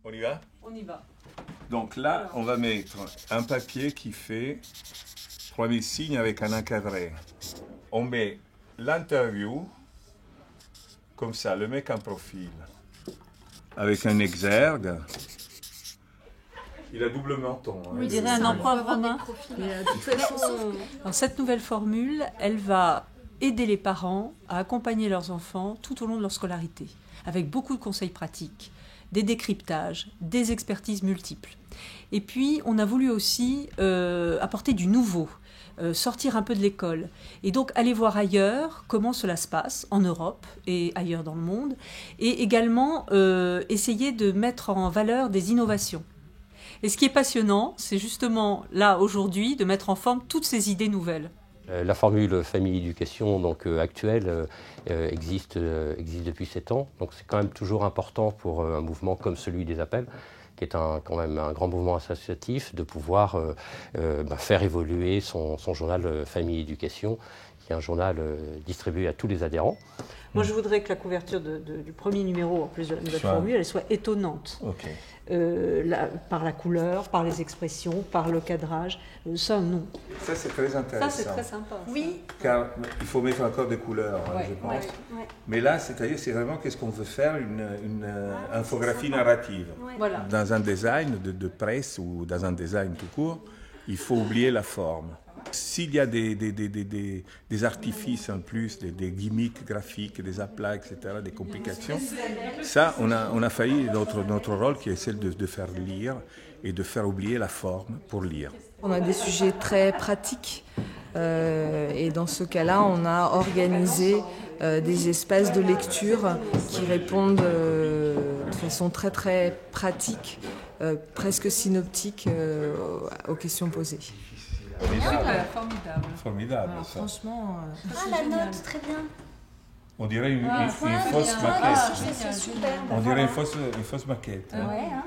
On y va? On y va. Donc là, on va mettre un papier qui fait 3000 signes avec un encadré. On met l'interview, comme ça, le mec en profil, avec un exergue. Il a double menton. Hein. On dirait un empereur romain. Cette nouvelle formule, elle va aider les parents à accompagner leurs enfants tout au long de leur scolarité, avec beaucoup de conseils pratiques, des décryptages, des expertises multiples. Et puis, on a voulu aussi apporter du nouveau, sortir un peu de l'école, et donc aller voir ailleurs comment cela se passe, en Europe et ailleurs dans le monde, et également essayer de mettre en valeur des innovations. Et ce qui est passionnant, c'est justement là, aujourd'hui, de mettre en forme toutes ces idées nouvelles. La formule famille-éducation actuelle existe depuis 7 ans, donc c'est quand même toujours important pour un mouvement comme celui des Appels, qui est quand même un grand mouvement associatif, de pouvoir faire évoluer son journal Famille-Éducation, qui est un journal distribué à tous les adhérents. Moi, je voudrais que la couverture du premier numéro, en plus de la nouvelle formule, elle soit étonnante. Okay. Par la couleur, par les expressions, par le cadrage. Ça, non. Ça, c'est très intéressant. Ça, c'est très sympa. Oui. Car il faut mettre encore des couleurs, je pense. Ouais. Mais là, c'est-à-dire, c'est vraiment qu'est-ce qu'on veut faire, une infographie narrative. Voilà. Dans un design de presse ou dans un design tout court, il faut oublier la forme. S'il y a des artifices en plus, des gimmicks graphiques, des aplats, etc., des complications, ça, on a failli notre rôle qui est celle de faire lire et de faire oublier la forme pour lire. On a des sujets très pratiques et dans ce cas-là, on a organisé des espaces de lecture qui répondent de façon très très pratique, presque synoptique aux questions posées. Formidable. Alors, ça. franchement, la note, très bien. On dirait une fausse maquette. C'est super. On dirait une fausse maquette. Ouais, hein.